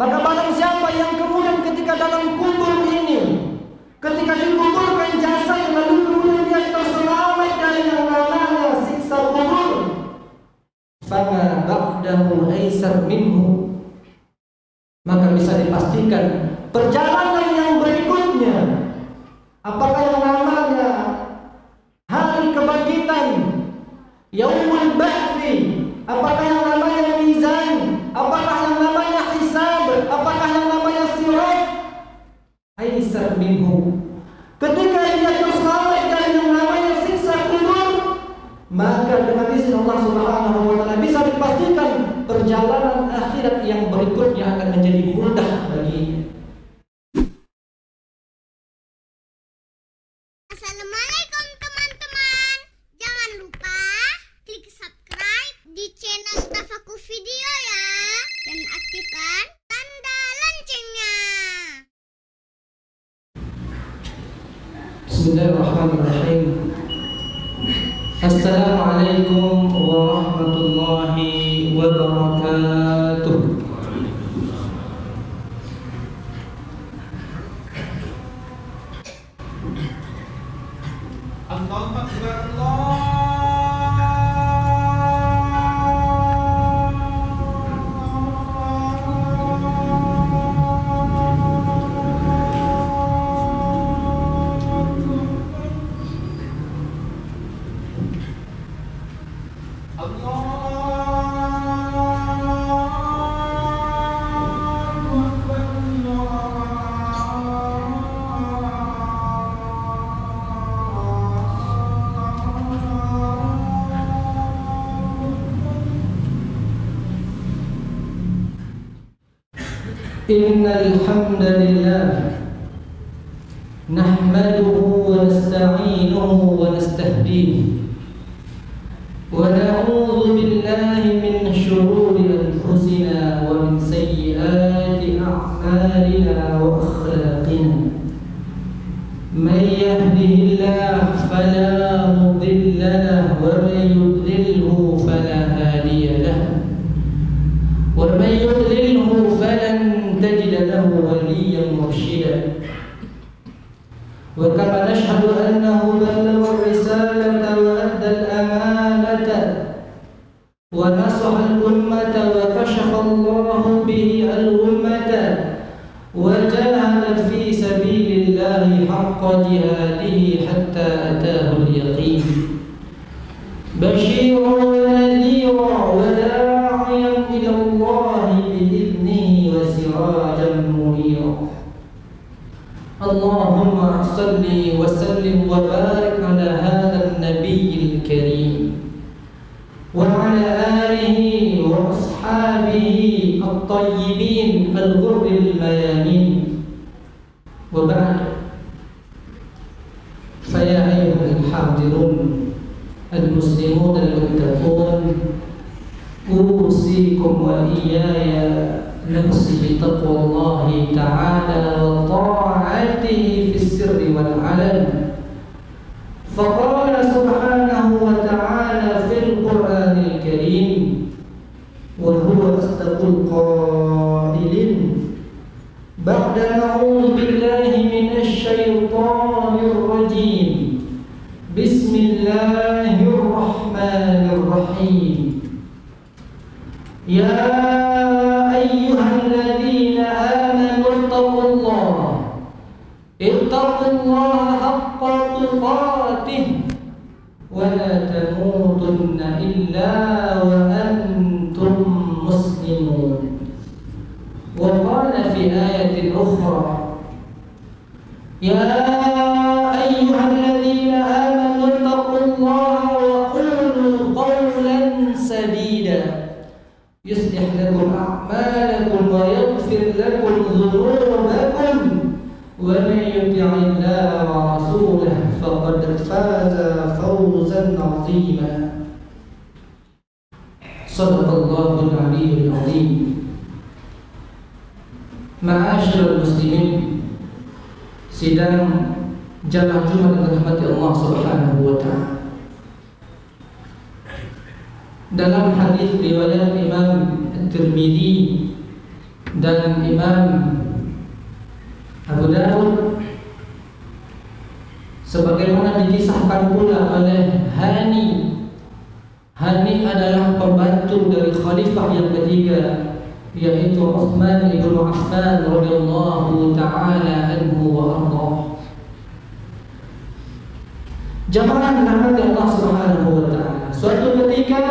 Maka barang siapa yang kemudian ketika dalam kubur ini, ketika dikuburkan jasad lalu kemudian dia terselamat dari yang namanya siksa kubur, fama ba'dahu aisar minhu, maka bisa dipastikan perjalanan yang berikutnya, apakah yang namanya hari kebangkitan, yaumul ba'thi, apakah yang namanya mizan, apakah yang namanya hisab, apakah yang namanya sirat, aisar minhu. Ketika dia terselamat dari yang namanya siksa kubur, maka dengan izin Allah Subhanahu wa taala bisa dipastikan perjalanan akhirat yang berikutnya akan menjadi mudah baginya. Assalamualaikum teman-teman. Jangan lupa klik subscribe di channel Tafakur Video ya, dan aktifkan tanda loncengnya. Bismillahirrahmanirrahim. Assalamualaikum warahmatullahi wabarakatuh. Allahu Akbar. Innal hamdalillah nahmaduhu wa nasta'inuhu wa nastahdihi wa na'udzu billahi min shururi anfusina wa min sayyiati a'malina wa akhlaqina. Man yahdihillahu fala mudilla lahu wa man yudlilhu fala hadiya lahu wa man yudlilhu falan تجد له وليا مرشدا. وكما نشهد أنه بلغ الرسالة وأدى الأمانة ونصح الأمة وكشف الله به الغمة وجاهد في سبيل الله حق جهاده حتى أتاه اليقين بشيرا ونذيرا وداعيا إلى الله بإذنه وسراجا منيرا. اللهم صل وسلم وبارك على هذا النبي الكريم وعلى آله وأصحابه الطيبين الغر الميامين. وبعد، فيا أيها الحاضرون المسلمون المتقون، أوصيكم وإياي نفسي بتقوى الله تعالى وطاعته في السر والعلن. فقال سبحانه وتعالى في القرآن الكريم وهو أصدق القائلين بعد أعوذ بالله من الشيطان الرجيم بسم الله الرحمن الرحيم. يا أيها الذين آمنوا اتقوا الله حق تقاته ولا تموتن إلا وأنتم مسلمون. وقال في آية أخرى يا أيها الذين آمنوا اتقوا الله وقولوا قولا سديدا يصلح لكم أعمالكم ويغفر لكم ذنوبكم ومن يطع الله ورسوله فقد فاز فوزا عظيما. صدق الله العلي العظيم. Ma'asyiral muslimin, sidang jamaah Jumat yang dirahmati Allah Subhanahu wa taala. Dalam hadis riwayat Imam At-Tirmidzi dan Imam Abu Dawud, sebagaimana dikisahkan pula oleh Hani. Hani adalah pembantu dari khalifah yang ketiga, yaitu Utsman bin Affan radhiyallahu taala anhu wa ardhah. Jamaah dirahmati Allah Subhanahu wa taala. Suatu ketika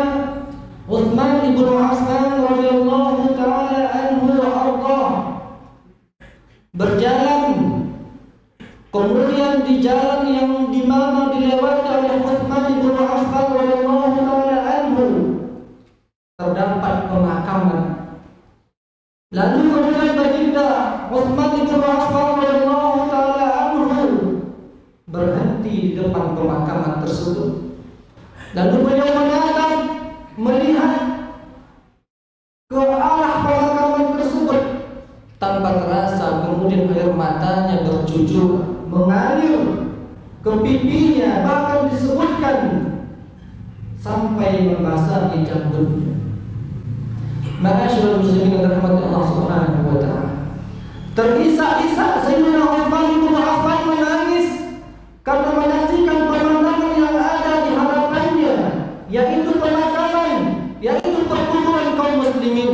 Utsman bin Affan radhiyallahu taala anhu wa ardhah berjalan, kemudian di jalan yang di mana dilewati oleh Utsman bin Affan radhiyallahu taala anhu terdapat pemakaman. Lalu kemudian baginda Utsman bin Affan radhiyallahu taala anhu berhenti di depan pemakaman tersebut. Lalu beliau menatap, melihat ke arah pemakaman tersebut tanpa terasa, kemudian air matanya bercucur mengalir ke pipinya, bahkan disebutkan sampai membasahi janggutnya. Ma'asyiral muslimin yang dirahmati Allah Subhanahu wa taala. Terisak-isak Sayyidina Utsman bin Affan menangis karena menyaksikan pemandangan yang ada di hadapannya, yaitu pemakaman, yaitu perkuburan kaum muslimin.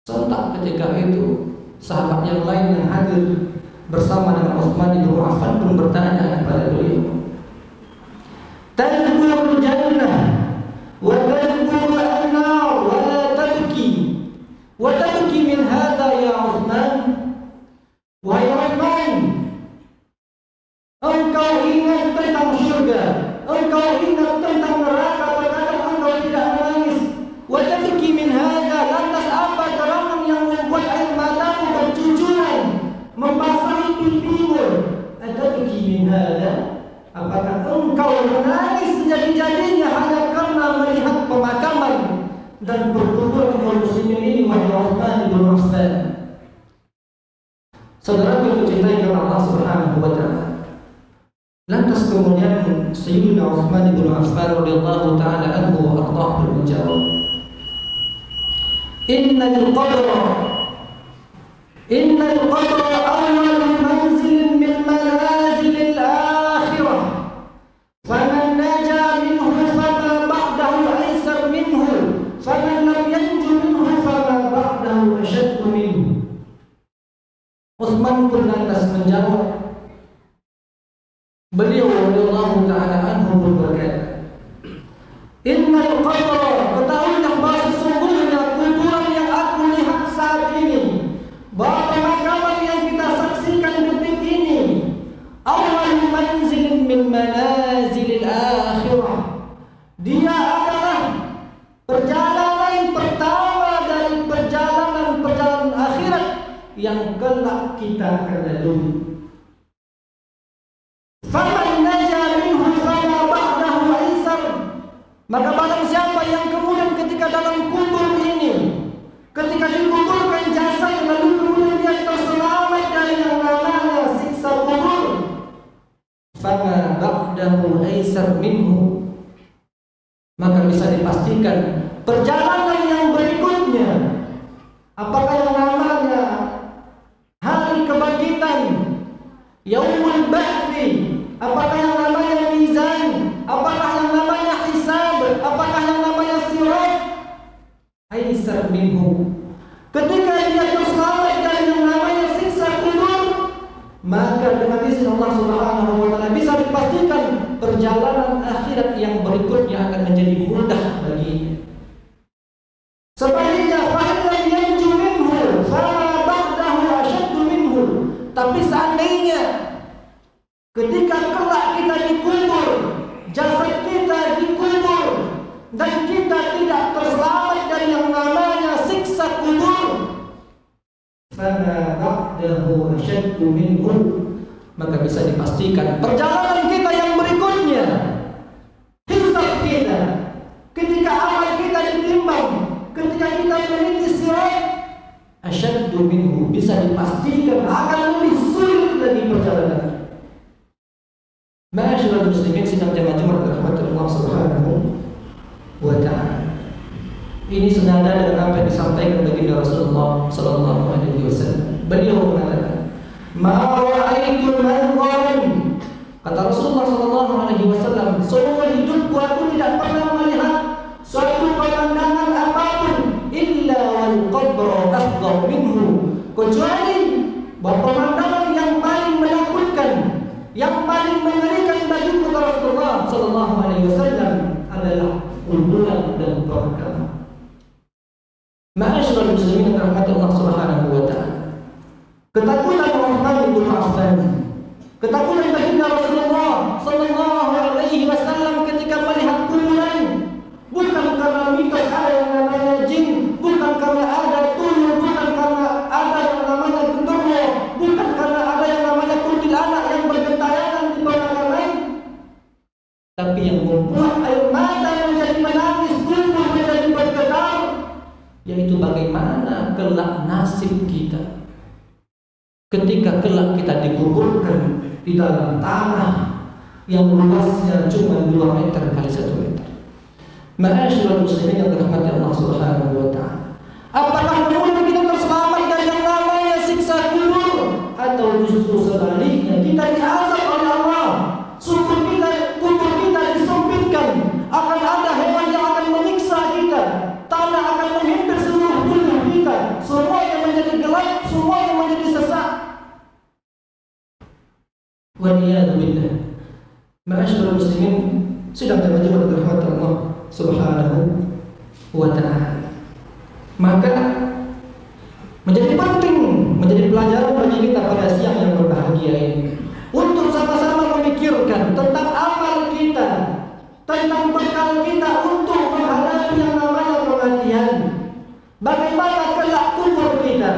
Sontak ketika itu sahabat yang lain yang hadir bersama dengan Utsman bin Affan pun bertanya kepada beliau, "Tadkhulul jannah wa tadkhulul an-nar wa la tabki min hadha ya Utsman?" Wahai Utsman, engkau ingat tentang surga, engkau ingat tentang neraka, terkadang engkau tidak menangis. Wa tabki min hadha, lantas apa gerangan yang membuat air matamu bercucuran membasahi pipimu? Atabki min hadha, apakah engkau menangis sejadi-jadinya hanya karena melihat pemakaman dan perkuburan kaum muslimin ini, wahai Utsman bin Affan? Saudara yang dicintai oleh Allah Subhanahu wa taala. Lantas kemudian Sayyidina Utsman bin Affan radhiyallahu taala anhu wa ardhah menjawab, Innal qabra awwal manzil min manazil al-akhirah, faman naja minhu fama ba'dahu aysar minhu, faman lam yanju minhu fama ba'dahu ashaddu minhu. Utsman pun lantas menjawab, beliau radhiyallahu taala anhu berkata, Innal qabra, ketahuilah bahwa sesungguhnya kuburan yang aku lihat saat ini, bahwa pemakaman yang kita saksikan detik ini, awal manzilin min manazilil akhirah, dia adalah perjalanan pertama dari perjalanan akhirat yang kelak kita akan lalui. Faman naja minhu fama ba'dahu aysar, maka barang siapa yang kemudian ketika dalam kubur ini, ketika dikuburkan jasad, lalu kemudian dia terselamat dari yang namanya siksa kubur, fama ba'dahu aysar minhu, maka bisa dipastikan perjalanan yang berikutnya, apakah yang namanya hari kebangkitan, yaumul ba'thi, apakah yang namanya mizan, apakah yang namanya hisab, apakah yang namanya sirat, aysar minhu, ketika dia terselamat dari yang namanya siksa kubur, maka dengan izin Allah Subhanahu wa taala bisa dipastikan perjalanan akhirat yang berikutnya akan menjadi mudah baginya. Sebaliknya, fa'illam yanju minhu fama ba'dahu ashaddu minhu, tapi seandainya ketika kelak kita dikubur, jasad kita dikubur, dan kita tidak terselamat dari yang namanya siksa kubur, fama ba'dahu ashaddu minhu, maka bisa dipastikan perjalanan kita yang berikutnya, hisab kita, ketika amal kita ditimbang, ketika kita meniti sirat, ashaddu minhu, bisa dipastikan akan lebih sulit lagi perjalanan. Ma'asyiral muslimin sidang jamaah Jumat dirahmati Allah Subhanahu wa taala. Ini senada dengan apa yang disampaikan baginda Rasulullah sallallahu alaihi wasallam. Beliau mengatakan, "Ma ra'aitu manzaran." Kata Rasulullah sallallahu alaihi wasallam, "Seumur hidupku aku tidak pernah melihat suatu pemandangan apapun illa wal qabru afdal minhu." Kecuali bahwa pemandangan yang paling menakutkan, yang paling mengerikan bagi Rasulullah sallallahu alaihi wasallam adalah kuburan dan pemakaman. Ma'asyiral muslimin yang dirahmati Allah Subhanahu wa taala. Ketakutan Uthman bin Affan, ketakutan baginda Rasulullah sallallahu alaihi wasallam ketika melihat kuburan, bukan karena mitos ada yang namanya jin, bukan karena ada tuyul, bukan karena ada yang namanya genderuwo, bukan karena ada yang namanya kuntilanak yang bergentayangan di pemakaman, tapi yang membuat air mata menjadi menangis, tubuh menjadi bergetar, yaitu bagaimana kelak nasib kita ketika kelak kita dikuburkan di dalam tanah yang luasnya cuma 2 meter kali 1 meter. Ma'asyiral muslimin yang dirahmati Allah Subhanahu wa taala. Apakah kemudian kita terselamat dari yang namanya siksa kubur, atau justru sebaliknya kita diazab oleh Allah? Kubur kita disempitkan, akan ada hewan yang akan menyiksa kita, tanah akan menghimpit seluruh tubuh kita, semuanya menjadi gelap, semuanya menjadi sesak. Waliyadu billah. Ma'asyiral muslimin sedang terjemah dengan rahmat Allah Subhanahu wa ta'ala. Maka menjadi penting, menjadi pelajaran bagi kita pada siang yang berbahagia ini, untuk sama-sama memikirkan tentang amal kita, tentang bekal kita untuk menghadapi yang namanya kematian. Bagaimana kelak kubur kita,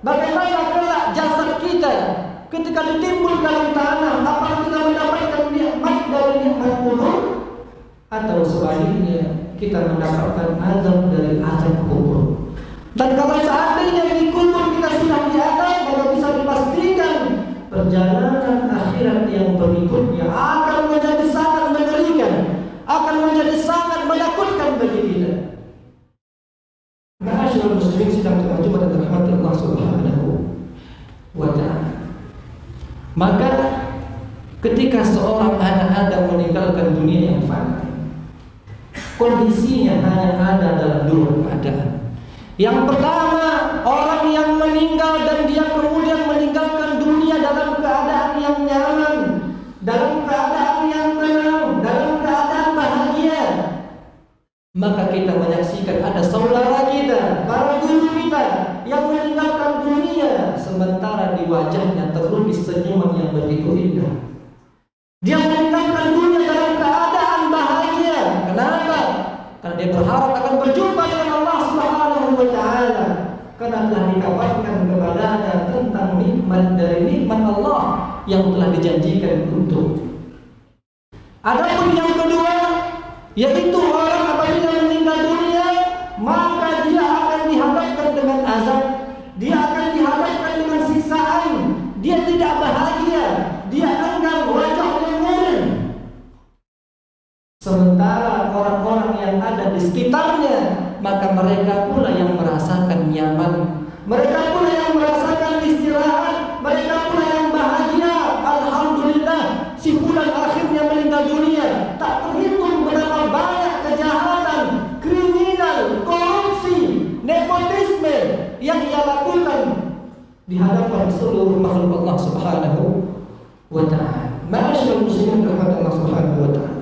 bagaimana kelak jasad kita ketika ditimbun dalam tanah, apakah kita mendapatkan nikmat dari nikmat kubur, atau sebaliknya kita mendapatkan azab dari azab kubur. Dan kalau seandainya di kubur kita sudah diazab, maka bisa dipastikan perjalanan akhirat yang berikutnya akan menjadi sangat mengerikan, akan menjadi sangat menakutkan bagi kita. Ma'asyiral muslimin sedang terjemah dan dirahmati Allah Subhanahu wa ta'ala. Maka ketika seorang anak Adam meninggalkan dunia yang fana, kondisinya hanya ada dalam 2 keadaan. Yang pertama, orang yang meninggal dan dia kemudian meninggalkan dunia dalam keadaan yang nyaman, dalam keadaan yang tenang, dalam keadaan bahagia. Maka kita menyaksikan ada saudara kita, para guru kita yang meninggalkan dunia, sementara di wajahnya terlukis senyuman yang begitu indah. Dia meninggalkan dunia dalam keadaan bahagia. Kenapa? Karena dia berharap akan berjumpa dengan Allah Subhanahu wa ta'ala, karena telah dikabarkan kepadanya tentang nikmat dari nikmat Allah yang telah dijanjikan untuk. Adapun yang kedua, yaitu orang apabila meninggal dunia, maka dia akan dihadapkan dengan azab, dia akan dihadapkan dengan siksaan, dia tidak bahagia, dia enggan, wajahnya murung. Sementara orang-orang yang ada di sekitarnya, maka mereka pula yang merasakan nyaman, mereka pula yang merasakan istirahat, mereka pula yang bahagia. Alhamdulillah, si bulan akhirnya meninggal dunia, tak terhitung berapa banyak kejahatan, kriminal, korupsi, nepotisme yang ia lakukan di hadapan seluruh makhluk Allah Subhanahu wa ta'ala. Ma'asyiral muslimin rahmat Allah Subhanahu wa ta'ala.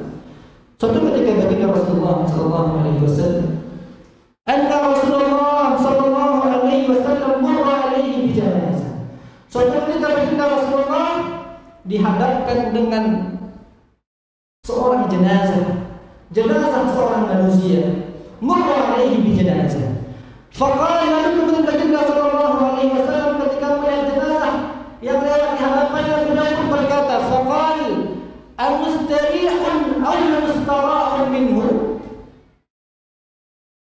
Suatu ketika baginda Rasulullah sallallahu alaihi wasallam, anna Rasulullah sallallahu alaihi wasallam murra alaihi bi janazah. Suatu ketika baginda Rasulullah dihadapkan dengan seorang jenazah seorang manusia, murra alaihi bi janazah. Faqala lalu baginda sallallahu alaihi wasallam ketika melihat jenazah yang lewat di hadapannya, beliau pun berkata, faqala amustarihun aw mustarahun minhu.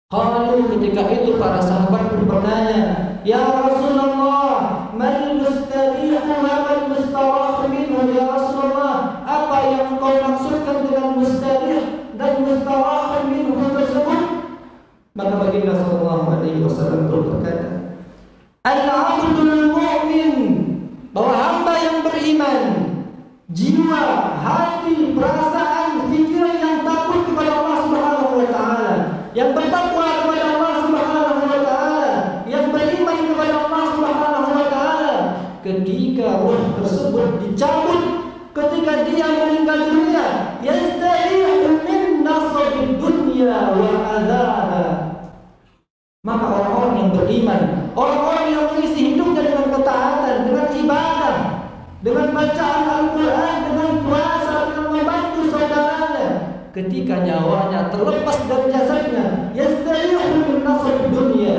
Qalu, ketika itu para sahabat pun bertanya, ya Rasulullah, man mustarihu wa man mustarahu minhu? Ya Rasulullah, apa yang kau maksudkan dengan mustarih dan mustarahun minhu tersebut? Maka Al-abdul mu'min, bahwa hamba yang beriman, jiwa, hati, perasaan, pikiran yang takut kepada Allah Subhanahu wa taala, yang bertakwa kepada Allah Subhanahu wa taala, yang beriman kepada Allah Subhanahu wa taala, ketika roh tersebut dicabut, ketika dia meninggal dunia, yastarihu min nasabid dunya wa adzaha. Maka orang-orang yang beriman, orang-orang yang mengisi hidupnya dengan ketaatan, dengan ibadah, dengan bacaan Al-Quran, dengan puasa, dengan membantu saudaranya, ketika nyawanya terlepas dari jasadnya, yastarihu min nasabid dunya.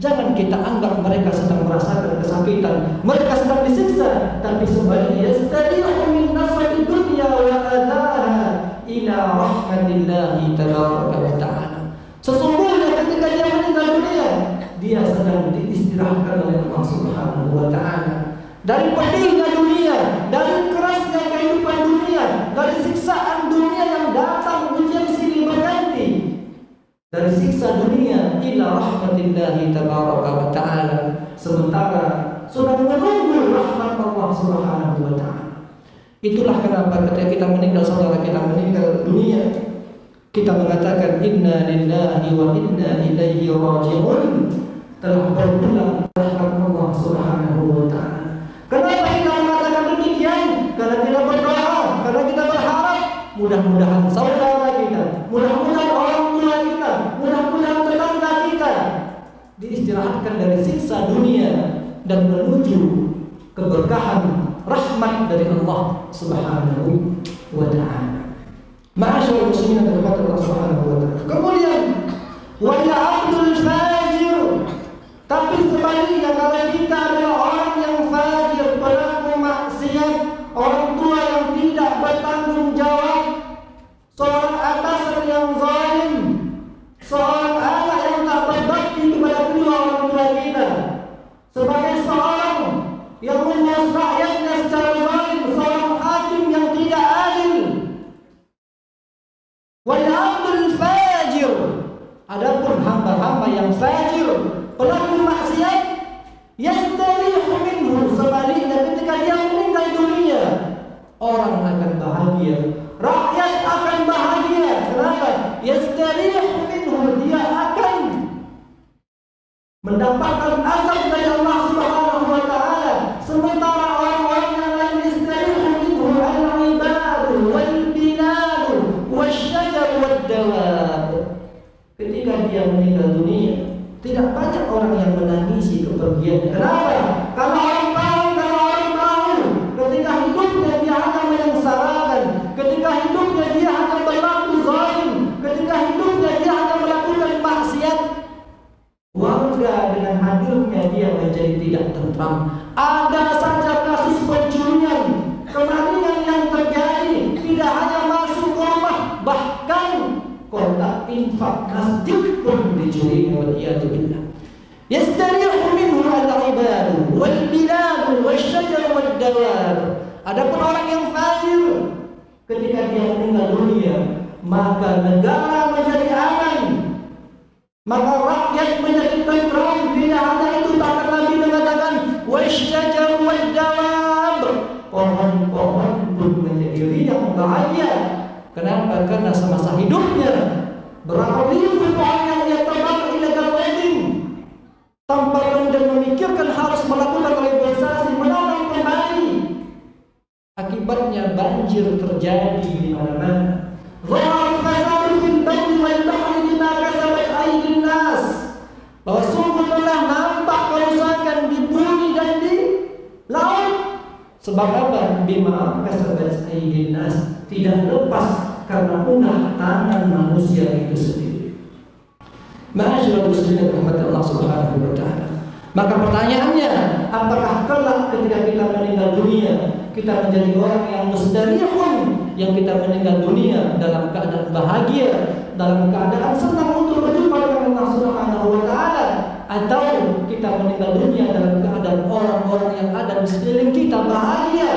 Jangan kita anggap mereka sedang merasakan kesakitan, mereka sedang disiksa, tapi sebaliknya yastarihu min nasabid dunya wa adzaha ila rahmatillahi tabaraka wa ta'ala. Sesungguhnya ketika dia meninggal dunia, dia sedang diistirahatkan oleh Allah Subhanahu wa taala dari pedihnya dunia, dari kerasnya kehidupan dunia, dari siksaan dunia yang datang ujian silih berganti, dari siksa dunia ila rahmatillahi tabaraka wa ta'ala, sementara sudah menunggu rahmat Allah Subhanahu wa ta'ala. Itulah kenapa ketika kita meninggal, saudara kita meninggal dunia, kita mengatakan inna lillahi wa inna ilaihi raji'un, telah berpulang rahmat Allah Subhanahu wa ta'ala. Kenapa kita mengatakan demikian? Karena kita berdoa, karena kita berharap mudah-mudahan saudara kita, mudah-mudahan orang tua kita, mudah-mudahan tetangga kita diistirahatkan dari siksa dunia dan menuju keberkahan rahmat dari Allah Subhanahu wa ta'ala. Ma'asyarul muslimin dan rahmat Allah Subhanahu wa ta'ala. Kemudian wal abdul fajir, tapi sebaliknya kalau kita adalah orang yang fajir, pelaku maksiat, orang tua yang tidak bertanggung jawab, seorang atasan yang zalim, seorang anak yang tak berbakti kepada kedua orang tua kita, sebagai seorang yang mengurus rakyatnya secara zalim, seorang hakim yang tidak adil. Wal abdul fajir, adapun hamba-hamba yang fajir, pelaku maksiat, yastarihu minhu, sebaliknya ketika dia meninggal dunia, orang akan bahagia, rakyat akan bahagia. Kenapa? Yastarihu minhu, dia akan mendapatkan azab dari Allah Subhanahu wa ta'ala, sementara orang-orang yang lain yastarihu minhu al-ibadu wal biladu wasyajar wad dawab. Ketika dia meninggal dunia, tidak banyak orang yang menangisi kepergiannya. Kenapa? Kalau orang tahu, ketika hidupnya dia hanya menyengsarakan, ketika hidupnya dia hanya berlaku zalim, ketika hidupnya dia hanya melakukan maksiat, warga dengan hadirnya dia menjadi tidak tentram. Ada saja kasus pencurian, kemalingan yang terjadi, tidak hanya masuk ke rumah, bahkan kotak infak masjid pun dicuri, waliyadu billah. Yastarihu minhu al-ibadu wal biladu wasyajar wad dawab. Adapun orang yang fajir, ketika dia meninggal dunia, maka negara menjadi aman, maka rakyat menjadi tentram. Tidak hanya itu, bahkan Nabi mengatakan wasyajar wad dawab, pohon-pohon pun menjadi riang bahagia. Kenapa? Karena semasa hidupnya berapa ribu pohon yang ia tebang illegal wedding, tanpa kemudian memikirkan harus melakukan reboisasi, menanam kembali. Akibatnya banjir terjadi di mana-mana. Zahar fasad fil barri wal bahri bima kasabat aydin nas, bahwa sungguh telah nampak kerusakan di bumi dan di laut. Sebab apa? Bima kasabat aydin nas, tidak lepas karena ulah tangan manusia itu sendiri. Ma'asyiral muslimin rahmatullah Subhanahu wa ta'ala. Maka pertanyaannya, apakah kelak ketika kita meninggal dunia, kita menjadi orang yang mustarihun, yang kita meninggal dunia dalam keadaan bahagia, dalam keadaan senang untuk berjumpa dengan Allah Subhanahu wa ta'ala, atau kita meninggal dunia dalam keadaan orang-orang yang ada di sekeliling kita bahagia,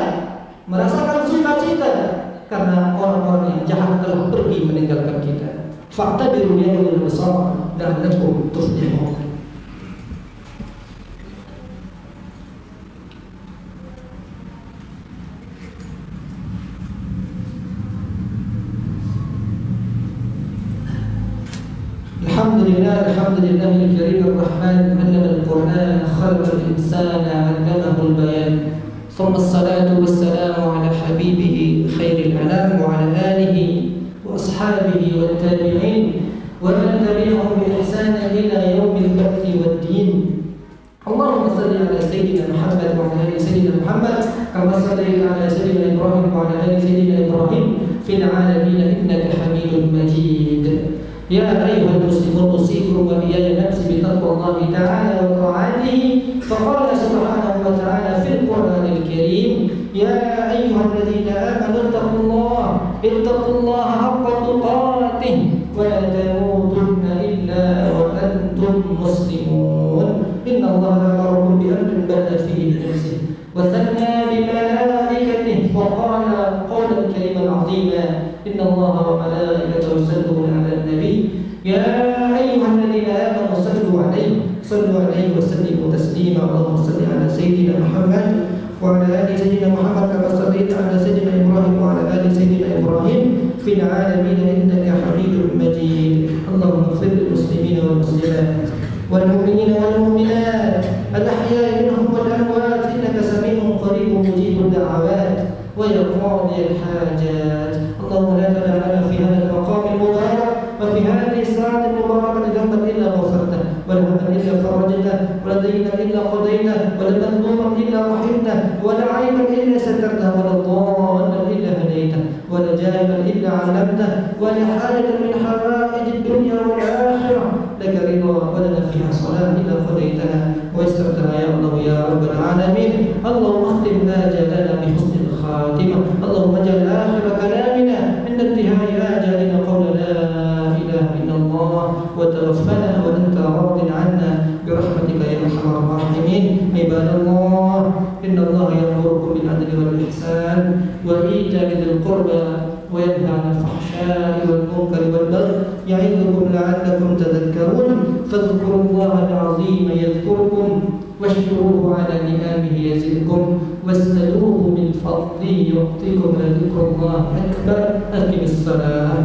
merasakan sukacita karena orang-orang yang jahat telah pergi meninggalkan kita. Fakta di dunia yang besar dan lakum tuflihun. الحمد لله الكريم الرحمن علم القرآن خلق الإنسان علمه البيان ثم الصلاة والسلام على حبيبه خير الأنام وعلى آله وأصحابه والتابعين ومن تبعهم بإحسان إلى يوم البعث والدين. اللهم صل على سيدنا محمد وعلى آل سيدنا محمد كما صليت على سيدنا إبراهيم وعلى آل سيدنا إبراهيم في العالمين إنك حميد مجيد. يا أيها المسلمون أوصيكم وإياي نفسي بتقوى الله تعالى وطاعته. فقال سبحانه وتعالى في القرآن الكريم: يا أيها الذين آمنوا اتقوا الله حق تقاته ولا تموتن إلا وأنتم مسلمون. إن الله أمركم بأمر بدأ فيه بنفسه وثنى بملائكته وقال قولا كريما عظيما: إن الله وملائكته يصلون على النبي يا أيها الذين آمنوا صلوا عليه وسلموا تسليما. اللهم صل على سيدنا محمد وعلى آل سيدنا محمد كما صليت على سيدنا إبراهيم وعلى آل سيدنا إبراهيم في العالمين إنك حميد مجيد. اللهم اغفر للمسلمين والمسلمات والمؤمنين والمؤمنات الأحياء منهم والأموات إنك سميع قريب مجيب الدعوات ويا قاضي الحاجات. اللهم لا تدع لنا في هذا المقام المبارك وفي هذه الساعة المباركة ذنبا إلا غفرته ولا هما إلا فرجته ولا دينا إلا قضيته ولا مظلوما إلا رحمته ولا عيبا إلا سترته ولا ضالا إلا هديته ولا جانبا إلا علمته ولا حاجة من حوائج الدنيا والآخرة لك رضا ولنا فيها صلاة إلا قضيتها ويسرتها يا الله يا رب العالمين. اللهم اختم آجالنا بحسن الخاتمة. اللهم اجعل آخر كلامنا عند انتهاء آجالنا قول لا إله إلا الله وتوفنا وأنت راض عنا برحمتك يا أرحم الراحمين. عباد الله إن الله يأمركم بالعدل والإحسان وإيتاء ذي القربى وينهى عن الفحشاء والمنكر والبغي يعظكم لعلكم تذكرون. فاذكروا الله العظيم يذكركم واشكروه على نعمه يزدكم واسألوه من فضله يعطيكم. لذكر الله أكبر. أقم الصلاة.